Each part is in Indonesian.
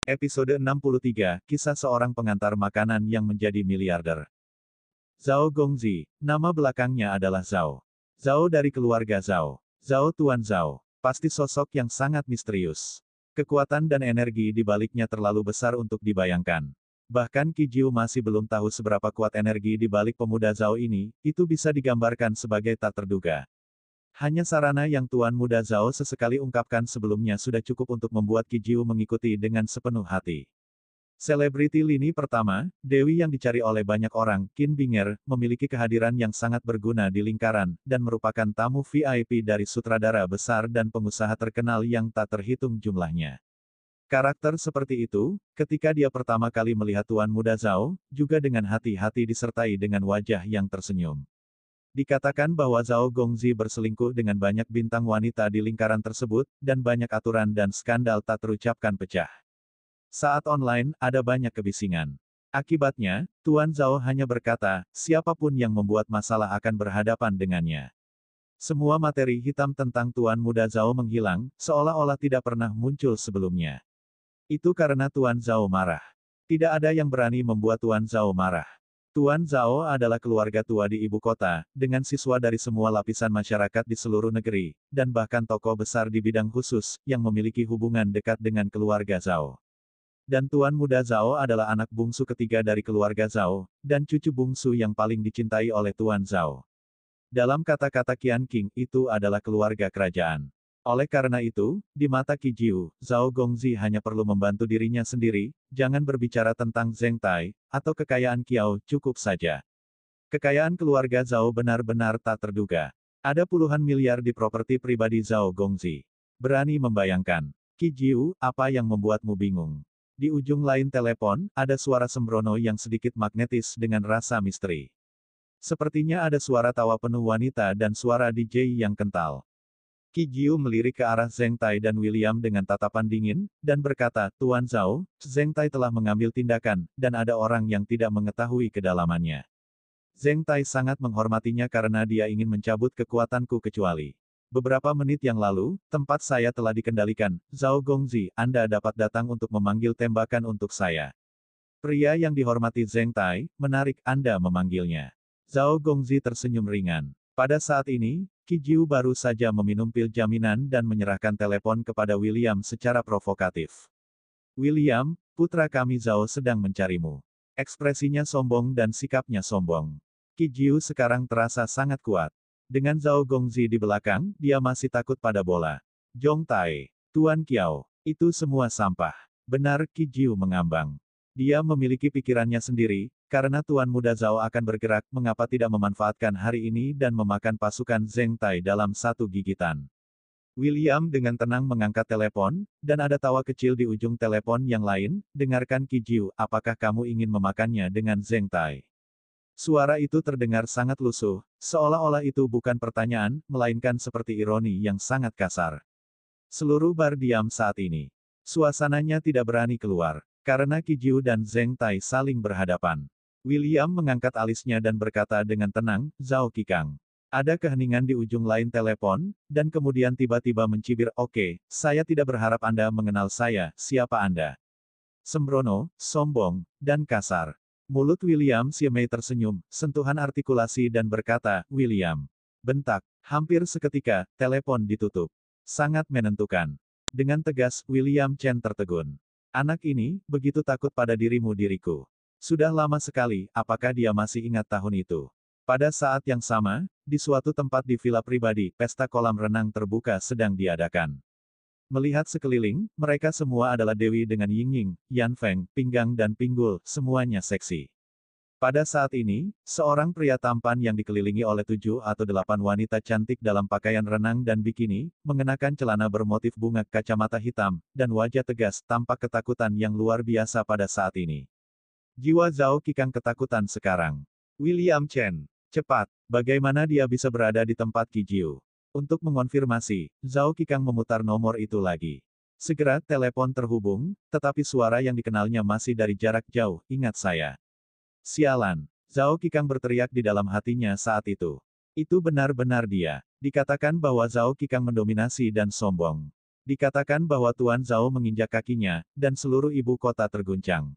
Episode 63, Kisah Seorang Pengantar Makanan yang Menjadi Miliarder. Zhao Gongzi, nama belakangnya adalah Zhao. Zhao dari keluarga Zhao. Zhao Tuan Zhao, pasti sosok yang sangat misterius. Kekuatan dan energi di baliknya terlalu besar untuk dibayangkan. Bahkan Qi Jiu masih belum tahu seberapa kuat energi di balik pemuda Zhao ini, itu bisa digambarkan sebagai tak terduga. Hanya sarana yang Tuan Muda Zhao sesekali ungkapkan sebelumnya sudah cukup untuk membuat Qi Jiu mengikuti dengan sepenuh hati. Selebriti lini pertama, Dewi yang dicari oleh banyak orang, Qin Binger, memiliki kehadiran yang sangat berguna di lingkaran, dan merupakan tamu VIP dari sutradara besar dan pengusaha terkenal yang tak terhitung jumlahnya. Karakter seperti itu, ketika dia pertama kali melihat Tuan Muda Zhao, juga dengan hati-hati disertai dengan wajah yang tersenyum. Dikatakan bahwa Zhao Gongzi berselingkuh dengan banyak bintang wanita di lingkaran tersebut, dan banyak aturan dan skandal tak terucapkan pecah. Saat online, ada banyak kebisingan. Akibatnya, Tuan Zhao hanya berkata, siapapun yang membuat masalah akan berhadapan dengannya. Semua materi hitam tentang Tuan Muda Zhao menghilang, seolah-olah tidak pernah muncul sebelumnya. Itu karena Tuan Zhao marah. Tidak ada yang berani membuat Tuan Zhao marah. Tuan Zhao adalah keluarga tua di ibu kota, dengan siswa dari semua lapisan masyarakat di seluruh negeri, dan bahkan tokoh besar di bidang khusus, yang memiliki hubungan dekat dengan keluarga Zhao. Dan Tuan Muda Zhao adalah anak bungsu ketiga dari keluarga Zhao, dan cucu bungsu yang paling dicintai oleh Tuan Zhao. Dalam kata-kata Qian Qing, itu adalah keluarga kerajaan. Oleh karena itu, di mata Qi Jiu, Zhao Gongzi hanya perlu membantu dirinya sendiri, jangan berbicara tentang Zheng Tai, atau kekayaan Qiao, cukup saja. Kekayaan keluarga Zhao benar-benar tak terduga. Ada puluhan miliar di properti pribadi Zhao Gongzi. Berani membayangkan. Qi Jiu, apa yang membuatmu bingung? Di ujung lain telepon, ada suara sembrono yang sedikit magnetis dengan rasa misteri. Sepertinya ada suara tawa penuh wanita dan suara DJ yang kental. Qi Jiu melirik ke arah Zheng Tai dan William dengan tatapan dingin, dan berkata, Tuan Zhao, Zheng Tai telah mengambil tindakan, dan ada orang yang tidak mengetahui kedalamannya. Zheng Tai sangat menghormatinya karena dia ingin mencabut kekuatanku kecuali. Beberapa menit yang lalu, tempat saya telah dikendalikan. Zhao Gongzi, Anda dapat datang untuk memanggil tembakan untuk saya. Pria yang dihormati Zheng Tai, menarik Anda memanggilnya. Zhao Gongzi tersenyum ringan. Pada saat ini, Qi Jiu baru saja meminum pil jaminan dan menyerahkan telepon kepada William secara provokatif. William, putra kami Zhao sedang mencarimu. Ekspresinya sombong dan sikapnya sombong. Qi Jiu sekarang terasa sangat kuat. Dengan Zhao Gongzi di belakang, dia masih takut pada bola. Zhong Tai, Tuan Qiao, itu semua sampah. Benar, Qi Jiu mengambang. Dia memiliki pikirannya sendiri, karena Tuan Muda Zhao akan bergerak, mengapa tidak memanfaatkan hari ini dan memakan pasukan Zheng Tai dalam satu gigitan. William dengan tenang mengangkat telepon, dan ada tawa kecil di ujung telepon yang lain, dengarkan Qi Jiu, apakah kamu ingin memakannya dengan Zheng Tai? Suara itu terdengar sangat lusuh, seolah-olah itu bukan pertanyaan, melainkan seperti ironi yang sangat kasar. Seluruh bar diam saat ini. Suasananya tidak berani keluar, karena Qi Jiu dan Zheng Tai saling berhadapan. William mengangkat alisnya dan berkata dengan tenang, Zhao Qikang. Ada keheningan di ujung lain telepon, dan kemudian tiba-tiba mencibir, oke, saya tidak berharap Anda mengenal saya, siapa Anda? Sembrono, sombong, dan kasar. Mulut William Siemei tersenyum, sentuhan artikulasi dan berkata, William. Bentak. Hampir seketika, telepon ditutup. Sangat menentukan. Dengan tegas, William Chen tertegun. Anak ini, begitu takut pada dirimu diriku. Sudah lama sekali, apakah dia masih ingat tahun itu? Pada saat yang sama, di suatu tempat di villa pribadi, pesta kolam renang terbuka sedang diadakan. Melihat sekeliling, mereka semua adalah dewi dengan Yingying, Yan Feng, Pinggang dan Pinggul, semuanya seksi. Pada saat ini, seorang pria tampan yang dikelilingi oleh 7 atau 8 wanita cantik dalam pakaian renang dan bikini, mengenakan celana bermotif bunga, kacamata hitam, dan wajah tegas, tampak ketakutan yang luar biasa pada saat ini. Jiwa Zhao Qikang ketakutan sekarang. William Chen. Cepat, bagaimana dia bisa berada di tempat Qi Jiu? Untuk mengonfirmasi, Zhao Qikang memutar nomor itu lagi. Segera telepon terhubung, tetapi suara yang dikenalnya masih dari jarak jauh, ingat saya. Sialan, Zhao Qikang berteriak di dalam hatinya saat itu. Itu benar-benar dia. Dikatakan bahwa Zhao Qikang mendominasi dan sombong. Dikatakan bahwa Tuan Zhao menginjak kakinya, dan seluruh ibu kota terguncang.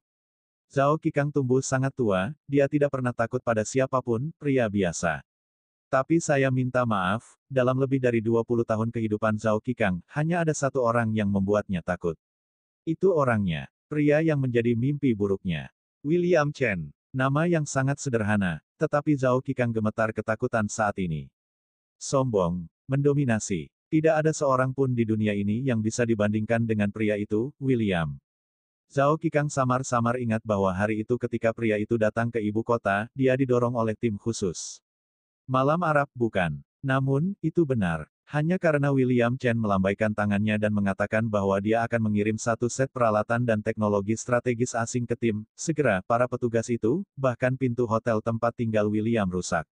Zhao Qikang tumbuh sangat tua, dia tidak pernah takut pada siapapun, pria biasa. Tapi saya minta maaf, dalam lebih dari 20 tahun kehidupan Zhao Qikang, hanya ada satu orang yang membuatnya takut. Itu orangnya, pria yang menjadi mimpi buruknya. William Chen. Nama yang sangat sederhana, tetapi Zhao Qikang gemetar ketakutan saat ini. Sombong, mendominasi. Tidak ada seorang pun di dunia ini yang bisa dibandingkan dengan pria itu, William. Zhao Qikang samar-samar ingat bahwa hari itu ketika pria itu datang ke ibu kota, dia didorong oleh tim khusus. Malam Arab bukan. Namun, itu benar. Hanya karena William Chen melambaikan tangannya dan mengatakan bahwa dia akan mengirim satu set peralatan dan teknologi strategis asing ke tim, segera, para petugas itu, bahkan pintu hotel tempat tinggal William rusak.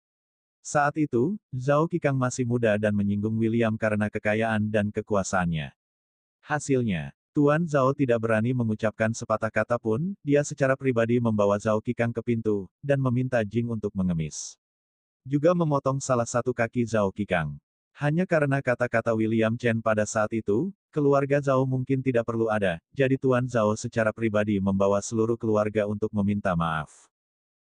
Saat itu, Zhao Qikang masih muda dan menyinggung William karena kekayaan dan kekuasaannya. Hasilnya, Tuan Zhao tidak berani mengucapkan sepatah kata pun, dia secara pribadi membawa Zhao Qikang ke pintu, dan meminta Jing untuk mengemis. Juga memotong salah satu kaki Zhao Qikang. Hanya karena kata-kata William Chen pada saat itu, keluarga Zhao mungkin tidak perlu ada, jadi Tuan Zhao secara pribadi membawa seluruh keluarga untuk meminta maaf.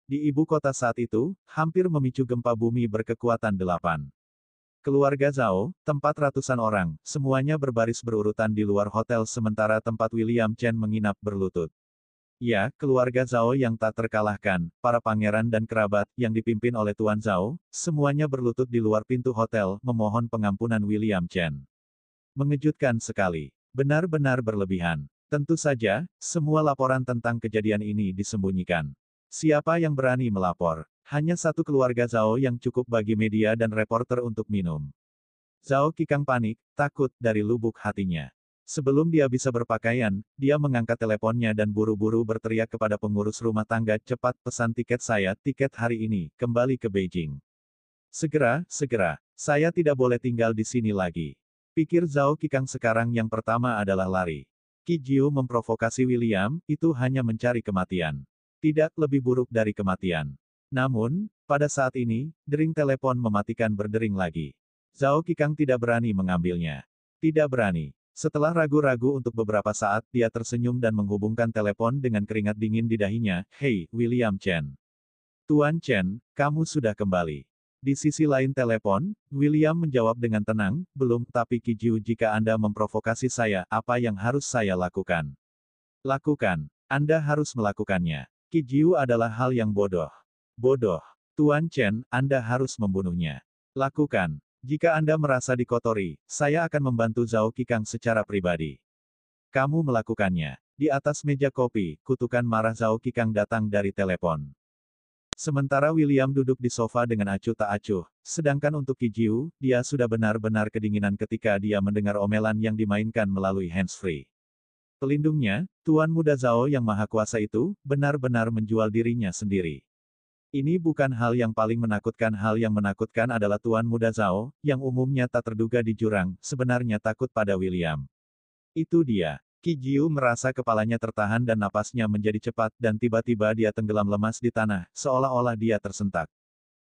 Di ibu kota saat itu, hampir memicu gempa bumi berkekuatan 8. Keluarga Zhao, tempat ratusan orang, semuanya berbaris berurutan di luar hotel sementara tempat William Chen menginap berlutut. Ya, keluarga Zhao yang tak terkalahkan, para pangeran dan kerabat, yang dipimpin oleh Tuan Zhao, semuanya berlutut di luar pintu hotel, memohon pengampunan William Chen. Mengejutkan sekali. Benar-benar berlebihan. Tentu saja, semua laporan tentang kejadian ini disembunyikan. Siapa yang berani melapor? Hanya satu keluarga Zhao yang cukup bagi media dan reporter untuk minum. Zhao Qikang panik, takut, dari lubuk hatinya. Sebelum dia bisa berpakaian, dia mengangkat teleponnya dan buru-buru berteriak kepada pengurus rumah tangga, cepat pesan tiket saya, tiket hari ini, kembali ke Beijing. Segera, segera. Saya tidak boleh tinggal di sini lagi. Pikir Zhao Qikang sekarang yang pertama adalah lari. Qi Jiu memprovokasi William, itu hanya mencari kematian. Tidak lebih buruk dari kematian. Namun, pada saat ini, dering telepon mematikan berdering lagi. Zhao Qikang tidak berani mengambilnya. Tidak berani. Setelah ragu-ragu untuk beberapa saat, dia tersenyum dan menghubungkan telepon dengan keringat dingin di dahinya. Hei, William Chen. Tuan Chen, kamu sudah kembali. Di sisi lain telepon, William menjawab dengan tenang, belum, tapi Qi Jiu, jika Anda memprovokasi saya, apa yang harus saya lakukan? Lakukan. Anda harus melakukannya. Qi Jiu adalah hal yang bodoh. Bodoh. Tuan Chen, Anda harus membunuhnya. Lakukan. Jika Anda merasa dikotori, saya akan membantu Zhao Qikang secara pribadi. Kamu melakukannya. Di atas meja kopi, kutukan marah Zhao Qikang datang dari telepon. Sementara William duduk di sofa dengan acuh tak acuh, sedangkan untuk Qi Jiu, dia sudah benar-benar kedinginan ketika dia mendengar omelan yang dimainkan melalui handsfree. Pelindungnya, Tuan Muda Zhao yang maha kuasa itu, benar-benar menjual dirinya sendiri. Ini bukan hal yang paling menakutkan. Hal yang menakutkan adalah Tuan Muda Zhao, yang umumnya tak terduga di jurang, sebenarnya takut pada William. Itu dia. Qi Jiu merasa kepalanya tertahan dan napasnya menjadi cepat, dan tiba-tiba dia tenggelam lemas di tanah, seolah-olah dia tersentak.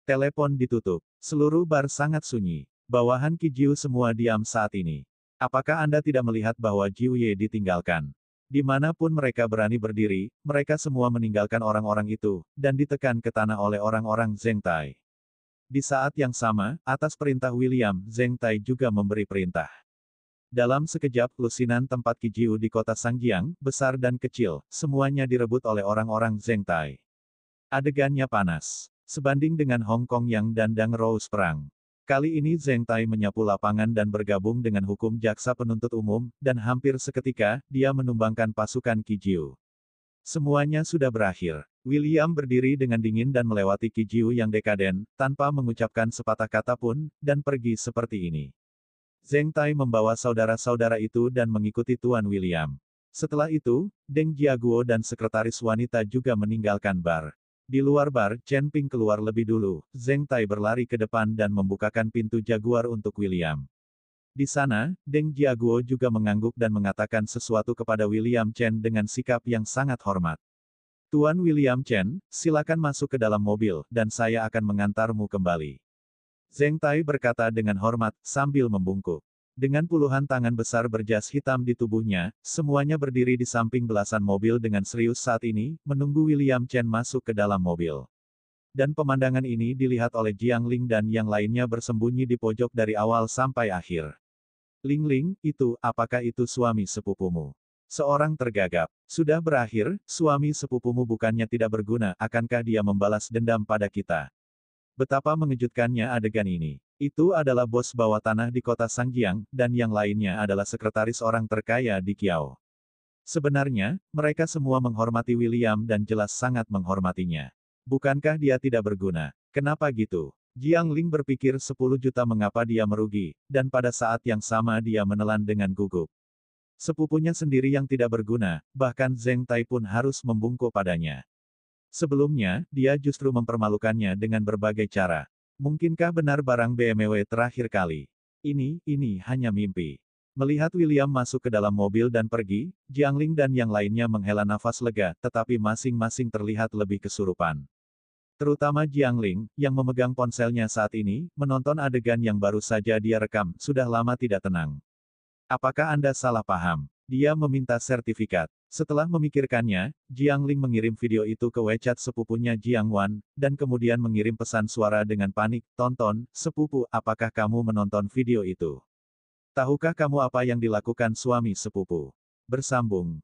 Telepon ditutup. Seluruh bar sangat sunyi. Bawahan Qi Jiu semua diam saat ini. Apakah Anda tidak melihat bahwa Jiu Ye ditinggalkan? Dimanapun mereka berani berdiri, mereka semua meninggalkan orang-orang itu, dan ditekan ke tanah oleh orang-orang Zheng Tai. Di saat yang sama, atas perintah William, Zheng Tai juga memberi perintah. Dalam sekejap, lusinan tempat Qi Jiu di kota Sangjiang, besar dan kecil, semuanya direbut oleh orang-orang Zheng Tai. Adegannya panas. Sebanding dengan Hong Kong yang dandang Rose perang. Kali ini Zheng Tai menyapu lapangan dan bergabung dengan hukum jaksa penuntut umum, dan hampir seketika, dia menumbangkan pasukan Qi Jiu. Semuanya sudah berakhir. William berdiri dengan dingin dan melewati Qi Jiu yang dekaden, tanpa mengucapkan sepatah kata pun, dan pergi seperti ini. Zheng Tai membawa saudara-saudara itu dan mengikuti Tuan William. Setelah itu, Deng Jiaguo dan sekretaris wanita juga meninggalkan bar. Di luar bar, Chen Ping keluar lebih dulu. Zheng Tai berlari ke depan dan membukakan pintu Jaguar untuk William. Di sana, Deng Jiaguo juga mengangguk dan mengatakan sesuatu kepada William Chen dengan sikap yang sangat hormat. Tuan William Chen, silakan masuk ke dalam mobil, dan saya akan mengantarmu kembali. Zheng Tai berkata dengan hormat, sambil membungkuk. Dengan puluhan tangan besar berjas hitam di tubuhnya, semuanya berdiri di samping belasan mobil dengan serius saat ini, menunggu William Chen masuk ke dalam mobil. Dan pemandangan ini dilihat oleh Jiang Ling dan yang lainnya bersembunyi di pojok dari awal sampai akhir. Ling Ling, apakah itu suami sepupumu? Seorang tergagap. Sudah berakhir, suami sepupumu bukannya tidak berguna, akankah dia membalas dendam pada kita? Betapa mengejutkannya adegan ini. Itu adalah bos bawah tanah di kota Sangjiang, dan yang lainnya adalah sekretaris orang terkaya di Kiao. Sebenarnya, mereka semua menghormati William dan jelas sangat menghormatinya. Bukankah dia tidak berguna? Kenapa gitu? Jiang Ling berpikir 10 juta mengapa dia merugi, dan pada saat yang sama dia menelan dengan gugup. Sepupunya sendiri yang tidak berguna, bahkan Zheng Tai pun harus membungkuk padanya. Sebelumnya, dia justru mempermalukannya dengan berbagai cara. Mungkinkah benar barang BMW terakhir kali? Ini hanya mimpi. Melihat William masuk ke dalam mobil dan pergi, Jiang Ling dan yang lainnya menghela nafas lega, tetapi masing-masing terlihat lebih kesurupan. Terutama Jiang Ling, yang memegang ponselnya saat ini, menonton adegan yang baru saja dia rekam, sudah lama tidak tenang. Apakah Anda salah paham? Dia meminta sertifikat. Setelah memikirkannya, Jiang Ling mengirim video itu ke WeChat sepupunya Jiang Wan, dan kemudian mengirim pesan suara dengan panik, "Tonton, sepupu, apakah kamu menonton video itu? Tahukah kamu apa yang dilakukan suami sepupu?" Bersambung.